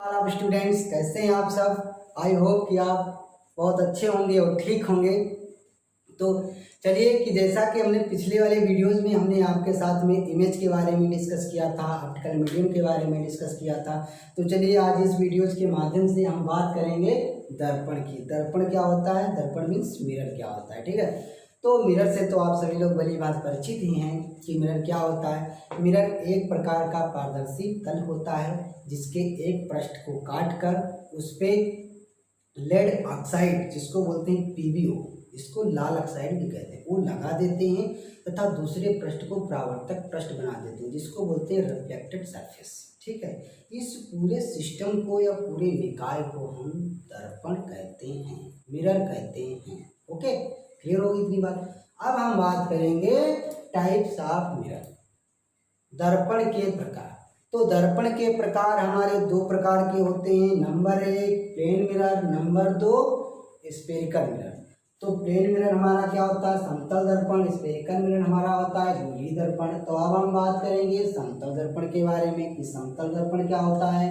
आप स्टूडेंट्स कैसे हैं आप सब। आई होप कि आप बहुत अच्छे होंगे और ठीक होंगे। तो चलिए कि जैसा कि हमने पिछले वाले वीडियोस में हमने आपके साथ में इमेज के बारे में डिस्कस किया था, ऑप्टिकल मीडियम के बारे में डिस्कस किया था। तो चलिए आज इस वीडियोस के माध्यम से हम बात करेंगे दर्पण की। दर्पण क्या होता है, दर्पण मीन्स मिरर क्या होता है। ठीक है, तो मिरर से तो आप सभी लोग भली बात परिचित ही हैं कि मिरर क्या होता है। मिरर एक प्रकार का पारदर्शी तल होता है जिसके एक पृष्ठ को काट कर उस पे लेड ऑक्साइड, जिसको बोलते हैं पीबीओ, इसको लाल ऑक्साइड भी कहते हैं, वो लगा देते हैं तथा दूसरे पृष्ठ को परावर्तक पृष्ठ बना देते हैं जिसको बोलते हैं रिफ्लेक्टेड सरफेस। ठीक है, इस पूरे सिस्टम को या पूरे निकाय को हम दर्पण कहते हैं, मिरर कहते हैं। ओके, क्लियर होगी इतनी बात। अब हम बात करेंगे टाइप्स ऑफ मिरर, दर्पण के प्रकार। तो दर्पण के प्रकार हमारे दो प्रकार के होते हैं। Number 1 plane mirror, number 2 spherical mirror. तो प्लेन मिरर हमारा क्या होता है, समतल दर्पण। स्फेरिकल मिरर हमारा होता है गोलीय दर्पण। तो अब हम बात करेंगे समतल दर्पण के बारे में कि समतल दर्पण क्या होता है।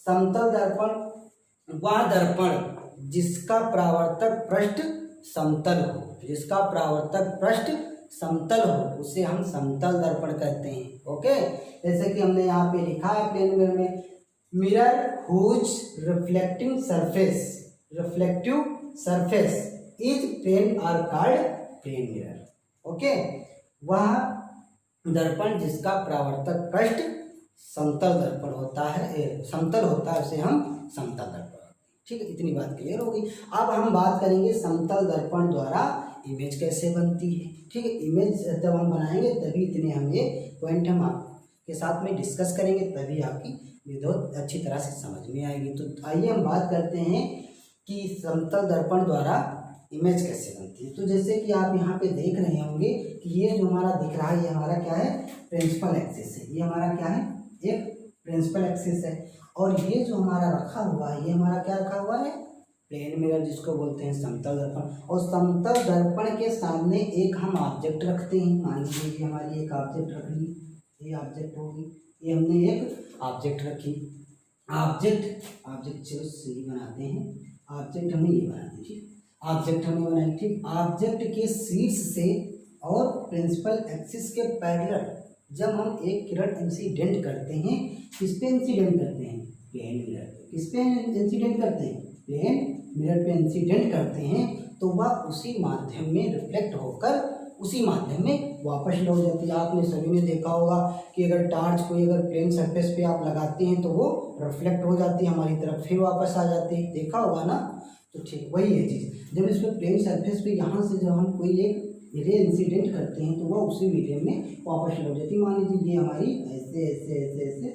समतल दर्पण वह दर्पण जिसका परावर्तक पृष्ठ समतल हो, जिसका परावर्तक पृष्ठ समतल हो उसे हम समतल दर्पण कहते हैं। ओके, जैसे कि हमने यहाँ पे लिखा है प्लेन मिरर में, mirror whose reflecting surface, reflective surface is plane और कॉल्ड प्लेन मिरर। ओके, वह दर्पण जिसका परावर्तक पृष्ठ समतल दर्पण होता है, समतल होता है, उसे हम समतल दर्पण। ठीक है, इतनी बात क्लियर होगी। अब हम बात करेंगे समतल दर्पण द्वारा इमेज कैसे बनती है। ठीक है, इमेज जब हम बनाएंगे तभी इतने हम ये पॉइंट हम आपके साथ में डिस्कस करेंगे, तभी आपकी वीडियो अच्छी तरह से समझ में आएगी। तो आइए हम बात करते हैं कि समतल दर्पण द्वारा इमेज कैसे बनती है। तो जैसे कि आप यहाँ पे देख रहे होंगे कि ये जो हमारा दिख रहा है ये हमारा क्या है, प्रिंसिपल एक्सिस है। ये हमारा क्या है, एक प्रिंसिपल एक्सिस है। और ये जो हमारा रखा हुआ है ये हमारा क्या रखा हुआ है, प्लेन मिरर, जिसको बोलते हैं समतल दर्पण। और समतल दर्पण के सामने एक हम ऑब्जेक्ट रखते हैं। मान लीजिए हमारी एक ऑब्जेक्ट रख ली, ये ऑब्जेक्ट होगी, ये हमने एक ऑब्जेक्ट रखी। ऑब्जेक्ट चलो सही बनाते हैं, ऑब्जेक्ट हमने ये बना दी। ठीक, ऑब्जेक्ट हमने बनाई। ठीक, ऑब्जेक्ट के शीर्ष से और प्रिंसिपल एक्सिस के पैरेलल जब हम एक किरण इंसिडेंट करते हैं, किस पे इंसिडेंट करते हैं, प्लेन मिरर पे। किस पे इंसिडेंट करते हैं, प्लेन मिरर पे इंसिडेंट करते हैं, तो वह उसी माध्यम में रिफ्लेक्ट होकर उसी माध्यम में वापस लौट जाती है। आपने सभी ने देखा होगा कि अगर टार्च कोई अगर प्लेन सरफेस पे आप लगाते हैं तो वो रिफ्लेक्ट हो जाती है हमारी तरफ, फिर वापस आ जाती है, देखा होगा ना। तो ठीक वही है चीज़, जब इसमें प्लेन सरफेस पे यहाँ से जब हम कोई एक रे इंसिडेंट करते हैं तो वह उसी मीडियम में वापस लौट जाती है। मान लीजिए ये हमारी ऐसे ऐसे ऐसे ऐसे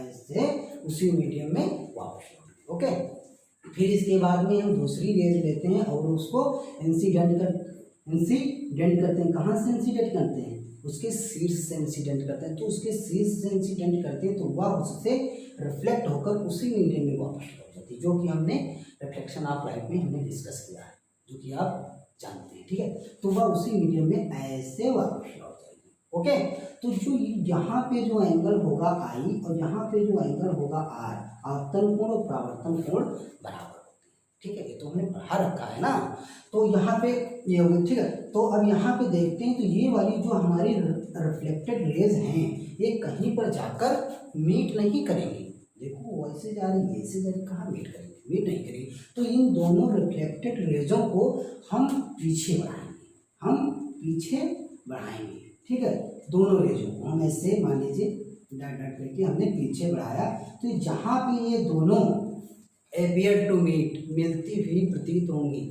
ऐसे उसी मीडियम में वापस लौट। ओके, फिर इसके बाद में हम दूसरी रेज लेते हैं और उसको इंसिडेंट करते हैं। कहाँ से इंसिडेंट करते हैं, उसके शीर्ष से इंसिडेंट करते हैं। तो उसके शीर्ष से इंसिडेंट करते हैं तो वह उससे रिफ्लेक्ट होकर उसी मीडियम में वापस लौट जाती है, जो कि हमने रिफ्लेक्शन ऑफ लाइट में हमने डिस्कस किया है, जो कि आप जानते हैं। ठीक है, तो वह उसी मीडियम में ऐसे वापस लौट जाएगी। ओके, तो जो यहाँ पे जो एंगल होगा आई और यहाँ पे जो एंगल होगा आर, आपतन कोण और परावर्तन कोण बराबर होते हैं। ठीक है, ये तो हमने पढ़ा रखा है ना। तो यहाँ पे ये हो गया। ठीक है, तो अब यहाँ पे देखते हैं तो ये वाली जो हमारी रिफ्लेक्टेड रेज हैं ये कहीं पर जाकर मीट नहीं करेंगी। देखो वैसे जा रही है, ऐसे जा रही, कहाँ मीट करेंगे, मीट नहीं करेंगे। तो इन दोनों रिफ्लेक्टेड रेजों को हम पीछे बढ़ाएंगे। ठीक है, दोनों रेजों को हम ऐसे मान लीजिए डॉट डॉट करके हमने पीछे बढ़ाया। तो जहाँ पे ये दोनों एपियर टू मीट, मिलती हुई प्रतीत होंगी।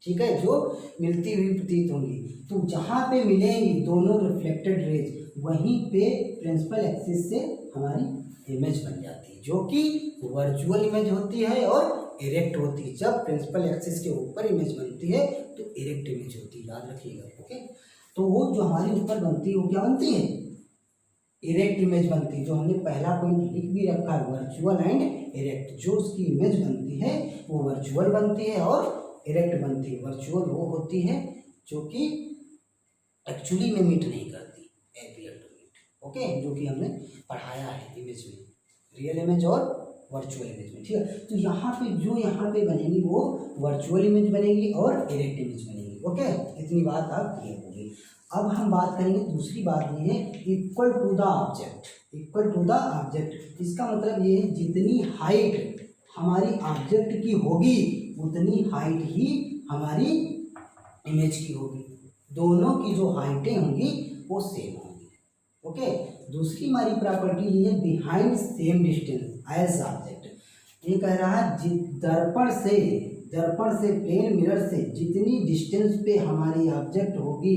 ठीक है, जो मिलती हुई प्रतीत होंगी, तो जहाँ पे मिलेंगी दोनों रिफ्लेक्टेड रेज वहीं पे प्रिंसिपल एक्सिस से हमारी इमेज बन जाती है, जो कि वर्चुअल इमेज होती है और इरेक्ट होती है। जब प्रिंसिपल एक्सिस के ऊपर इमेज बनती है तो इरेक्ट इमेज होती है, याद रखिएगा। ओके, तो वो जो हमारी ऊपर बनती है वो क्या बनती है, इरेक्ट इमेज बनती है। जो हमने पहला पॉइंट लिख भी रखा है, वर्चुअल एंड इरेक्ट, जो उसकी इमेज बनती है वो वर्चुअल बनती है और इरेक्ट बनती है। वर्चुअल वो होती है जो कि एक्चुअली में मीट नहीं करती, एपियर टू मीट। ओके, जो कि हमने पढ़ाया है इमेज में, रियल इमेज और वर्चुअल इमेज में, ठीक है। तो यहाँ पे जो यहाँ पे बनेगी वो वर्चुअल इमेज बनेगी और डायरेक्ट इमेज बनेगी। ओके, इतनी बात आप क्लियर होगी। अब हम बात करेंगे दूसरी बात ये है equal to the object. Equal to the object इसका मतलब ये है जितनी हाइट हमारी ऑब्जेक्ट की होगी उतनी हाइट ही हमारी इमेज की होगी। दोनों की जो हाइटें होंगी वो सेम होंगी। ओके, दूसरी हमारी प्रॉपर्टी ली है behind same distance as object. ये कह रहा है दर्पण से प्लेन मिरर से जितनी डिस्टेंस पे हमारी ऑब्जेक्ट होगी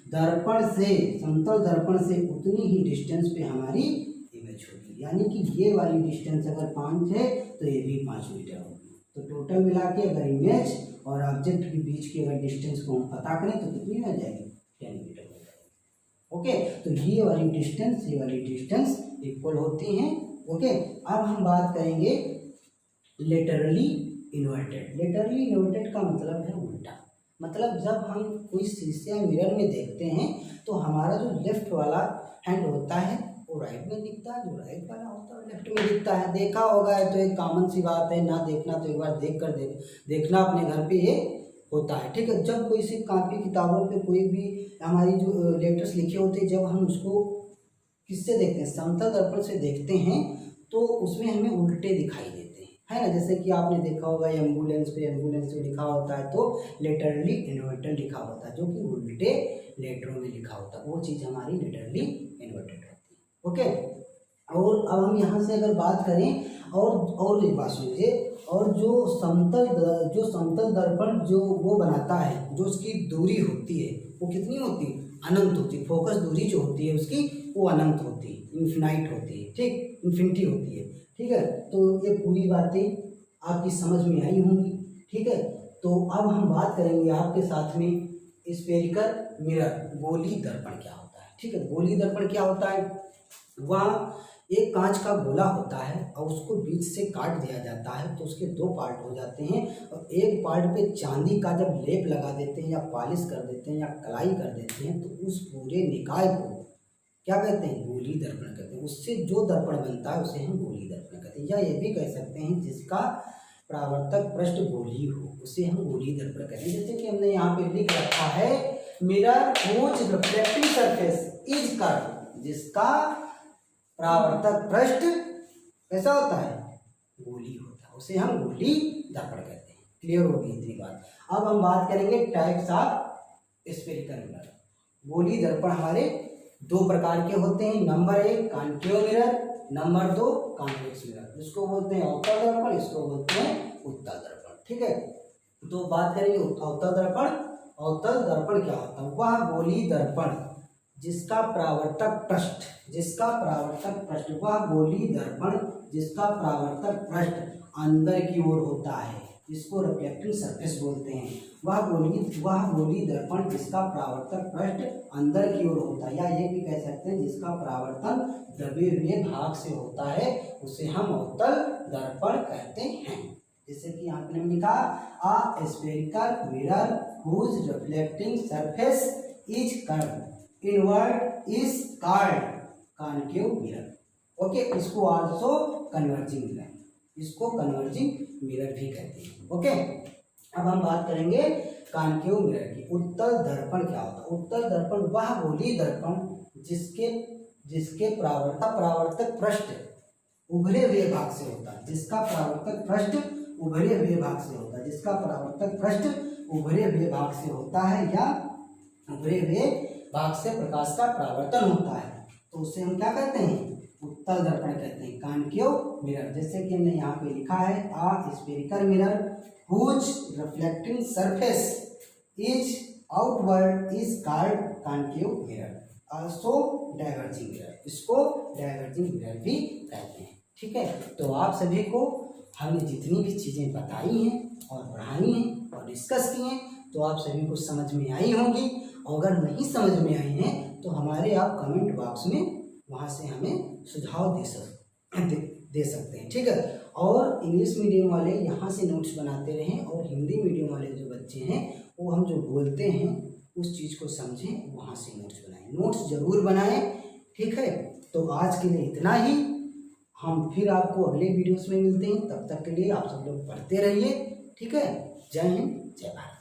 दर्पण से समतल दर्पण से उतनी ही डिस्टेंस पे हमारी इमेज होगी। यानी कि ये वाली डिस्टेंस अगर 5 है तो ये भी 5 मीटर होगी। तो टोटल मिला के अगर इमेज और ऑब्जेक्ट के बीच की अगर डिस्टेंस को हम पता करें तो कितनी हो जाएगी 10 मीटर हो जाएगी। ओके, तो ये वाली डिस्टेंस इक्वल होती हैं। ओके, अब हम बात करेंगे लेटरली इन्वर्टेड। लेटरली इन्वर्टेड का मतलब है उल्टा। मतलब जब हम कोई शीशे या मिरर में देखते हैं तो हमारा जो लेफ्ट वाला हैंड होता है वो राइट में दिखता है, जो राइट वाला होता है लेफ्ट में दिखता है। देखा होगा, तो एक कॉमन सी बात है, ना देखना तो एक बार देखना अपने घर पे ये होता है। ठीक है, जब कोई सी कॉपी किताबों पे कोई भी हमारी जो लेटर्स लिखे होते हैं जब हम उसको किससे देखते हैं समतल दर्पण से देखते हैं तो उसमें हमें उल्टे दिखाई देते हैं, है ना। जैसे कि आपने देखा होगा एम्बुलेंस पे लिखा होता है तो लेटरली इन्वर्टेड लिखा होता है, जो कि उल्टे लेटरों में लिखा होता है, वो चीज़ हमारी लेटरली इन्वर्टेड होती है। ओके, और अब हम यहाँ से अगर बात करें और एक बात सुनिए, और जो समतल दर्पण जो वो बनाता है, जो उसकी दूरी होती है वो कितनी होती है, अनंत होती है। फोकस दूरी जो होती है उसकी वो अनंत होती है, इन्फिनाइट होती है, ठीक, इन्फिनिटी होती है। ठीक है, तो ये पूरी बातें आपकी समझ में आई होंगी। ठीक है, तो अब हम बात करेंगे आपके साथ में स्फेरिकल मिरर, गोली दर्पण क्या होता है। ठीक है, गोली दर्पण क्या होता है, वहाँ एक कांच का गोला होता है और उसको बीच से काट दिया जाता है तो उसके 2 पार्ट हो जाते हैं, और एक पार्ट पे चांदी का जब लेप लगा देते हैं या पॉलिश कर देते हैं या कलाई कर देते हैं तो उस पूरे निकाय को क्या कहते हैं, गोली दर्पण कहते हैं। उससे जो दर्पण बनता है उसे हम गोली दर्पण कहते हैं, या ये भी कह सकते हैं जिसका परावर्तक पृष्ठ गोली हो उसे हम गोली दर्पण कहते हैं। जैसे कि हमने यहाँ पे लिख रखा है mirror whose reflecting surface is curve, जिसका परावर्तक पृष्ठ कैसा होता है, गोली होता है, उसे हम गोली दर्पण कहते हैं। क्लियर होगी इतनी बात। अब हम बात करेंगे टाइप्स ऑफ स्फेरिकल मिरर। गोली दर्पण हमारे 2 प्रकार के होते हैं। Number 1 concave mirror, number 2 convex mirror. इसको बोलते हैं अवतल दर्पण, इसको बोलते हैं उत्तल दर्पण। ठीक है, तो बात करेंगे अवतल दर्पण। अवतल दर्पण क्या होता है, वह गोली दर्पण जिसका परावर्तक पृष्ठ वह गोली दर्पण जिसका परावर्तक पृष्ठ अंदर की ओर होता है, इसको रिफ्लेक्टिंग सरफेस बोलते हैं। वह गोली दर्पण जिसका परावर्तक पृष्ठ अंदर की ओर होता है, या ये भी कह सकते हैं जिसका परावर्तन दबे हुए भाग से होता है, उसे हम अवतल दर्पण कहते हैं। जैसे कि यहाँ पे लिखा a spherical mirror whose reflecting surface is curve invert is called concave mirror. Okay, इसको आल्सो कन्वर्जिंग मिरर, इसको कन्वर्जिंग मिरर भी कहते हैं। ओके, अब हम बात करेंगे कॉन्केव मिरर की। उत्तल दर्पण क्या होता है, उत्तल दर्पण वह गोली दर्पण जिसके परावर्तक पृष्ठ उभरे हुए भाग से होता है, जिसका परावर्तक पृष्ठ उभरे हुए भाग से होता है, जिसका परावर्तक पृष्ठ उभरे हुए भाग से होता है या उभरे हुए भाग से प्रकाश का परावर्तन होता है, तो उसे हम क्या कहते हैं, उत्तल दर्पण कहते हैं, कॉन्केव मिरर। जैसे कि हमने यहाँ पे लिखा है a spherical mirror whose reflecting surface is outward is called concave mirror, also diverging mirror, इसको डाइवर्जिंग मिरर भी कहते हैं। ठीक है, तो आप सभी को हमने जितनी भी चीज़ें बताई हैं और पढ़ाई हैं और डिस्कस की हैं तो आप सभी को समझ में आई होंगी। अगर नहीं समझ में आई हैं तो हमारे आप कमेंट बॉक्स में वहाँ से हमें सुझाव दे सकते हैं। ठीक है, और इंग्लिश मीडियम वाले यहाँ से नोट्स बनाते रहें और हिंदी मीडियम वाले जो बच्चे हैं वो हम जो बोलते हैं उस चीज़ को समझें, वहाँ से नोट्स बनाएं, नोट्स ज़रूर बनाएं। ठीक है, तो आज के लिए इतना ही। हम फिर आपको अगले वीडियोस में मिलते हैं। तब तक के लिए आप सब लोग पढ़ते रहिए। ठीक है। जय हिंद, जय भारत।